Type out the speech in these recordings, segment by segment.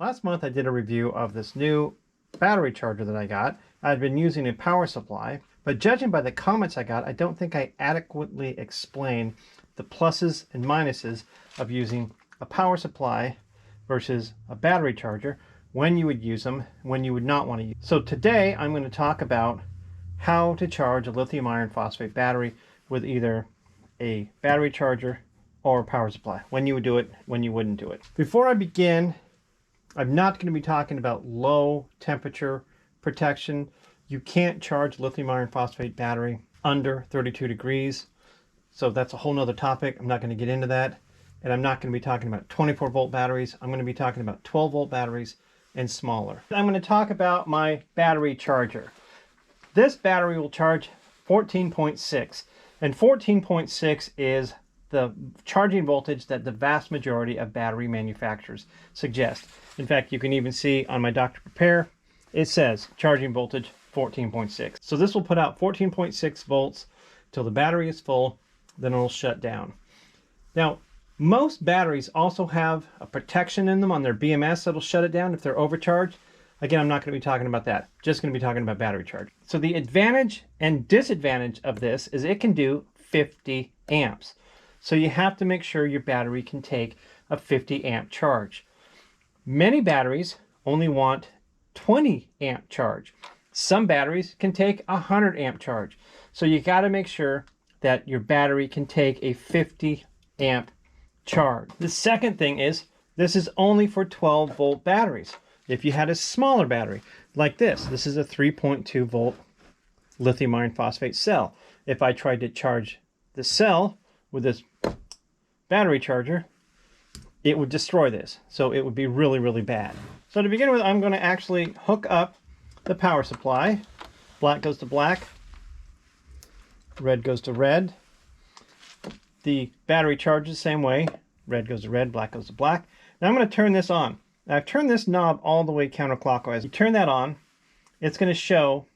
Last month I did a review of this new battery charger that I got. I've been using a power supply, but judging by the comments I got, I don't think I adequately explained the pluses and minuses of using a power supply versus a battery charger, when you would use them, when you would not want to use them. So today I'm going to talk about how to charge a lithium iron phosphate battery with either a battery charger or a power supply, when you would do it, when you wouldn't do it. Before I begin, I'm not going to be talking about low temperature protection. You can't charge lithium iron phosphate battery under 32 degrees. So that's a whole nother topic. I'm not going to get into that. And I'm not going to be talking about 24 volt batteries. I'm going to be talking about 12 volt batteries and smaller. I'm going to talk about my battery charger. This battery will charge 14.6, and 14.6 is the charging voltage that the vast majority of battery manufacturers suggest. In fact, you can even see on my Dr. Prepare, it says charging voltage 14.6. So this will put out 14.6 volts till the battery is full, then it'll shut down. Now, most batteries also have a protection in them on their BMS that'll shut it down if they're overcharged. Again, I'm not going to be talking about that. Just going to be talking about battery charge. So the advantage and disadvantage of this is it can do 50 amps. So you have to make sure your battery can take a 50 amp charge. Many batteries only want 20 amp charge. Some batteries can take a 100 amp charge. So you got to make sure that your battery can take a 50 amp charge. The second thing is this is only for 12 volt batteries. If you had a smaller battery like this is a 3.2 volt lithium iron phosphate cell. If I tried to charge the cell with this battery charger, it would destroy this. So it would be really, really bad. So to begin with, I'm going to actually hook up the power supply. Black goes to black, red goes to red. The battery charges the same way. Red goes to red, black goes to black. Now I'm going to turn this on. Now I've turned this knob all the way counterclockwise. You turn that on, it's going to show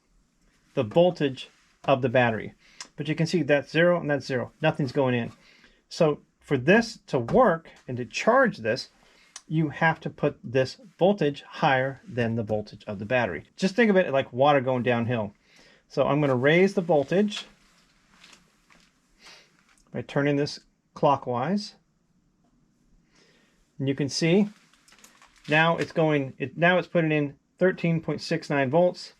the voltage of the battery. But you can see that's 0 and that's 0. Nothing's going in. So for this to work and to charge this, you have to put this voltage higher than the voltage of the battery. Just think of it like water going downhill. So I'm going to raise the voltage by turning this clockwise. And you can see now it's going, now it's putting in 13.69 volts.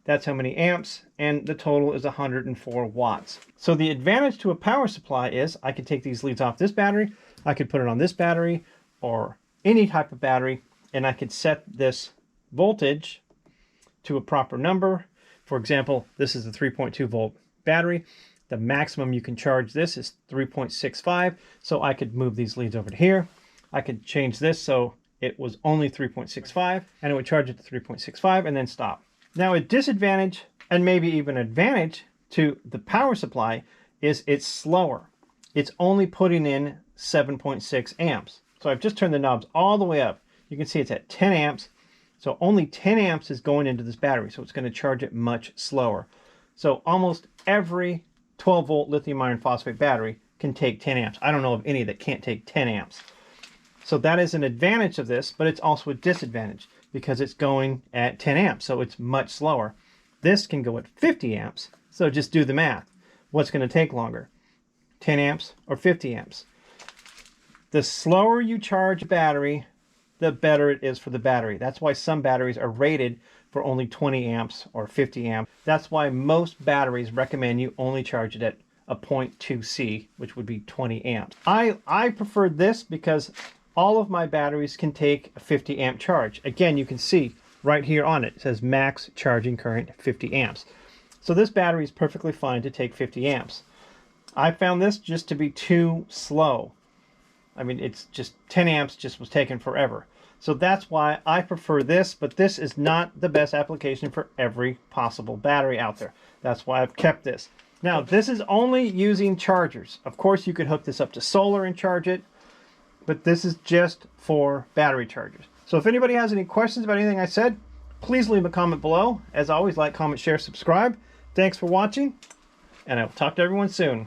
That's how many amps, and the total is 104 watts. So the advantage to a power supply is I could take these leads off this battery, I could put it on this battery or any type of battery, and I could set this voltage to a proper number. For example, this is a 3.2 volt battery. The maximum you can charge this is 3.65, so I could move these leads over to here. I could change this so it was only 3.65, and it would charge it to 3.65 and then stop. Now, a disadvantage and maybe even advantage to the power supply is it's slower. It's only putting in 7.6 amps. So I've just turned the knobs all the way up. You can see it's at 10 amps. So only 10 amps is going into this battery. So it's going to charge it much slower. So almost every 12 volt lithium iron phosphate battery can take 10 amps. I don't know of any that can't take 10 amps. So that is an advantage of this, but it's also a disadvantage because it's going at 10 amps, so it's much slower. This can go at 50 amps, so just do the math. What's going to take longer, 10 amps or 50 amps? The slower you charge a battery, the better it is for the battery. That's why some batteries are rated for only 20 amps or 50 amps. That's why most batteries recommend you only charge it at a 0.2 C, which would be 20 amps. I prefer this because all of my batteries can take a 50 amp charge. Again, you can see right here on it, it says max charging current 50 amps. So this battery is perfectly fine to take 50 amps. I found this just to be too slow. I mean, it's just 10 amps just was taking forever. So that's why I prefer this, but this is not the best application for every possible battery out there. That's why I've kept this. Now, this is only using chargers. Of course, you could hook this up to solar and charge it, but this is just for battery chargers. So if anybody has any questions about anything I said, please leave a comment below. As always, like, comment, share, subscribe. Thanks for watching, and I will talk to everyone soon.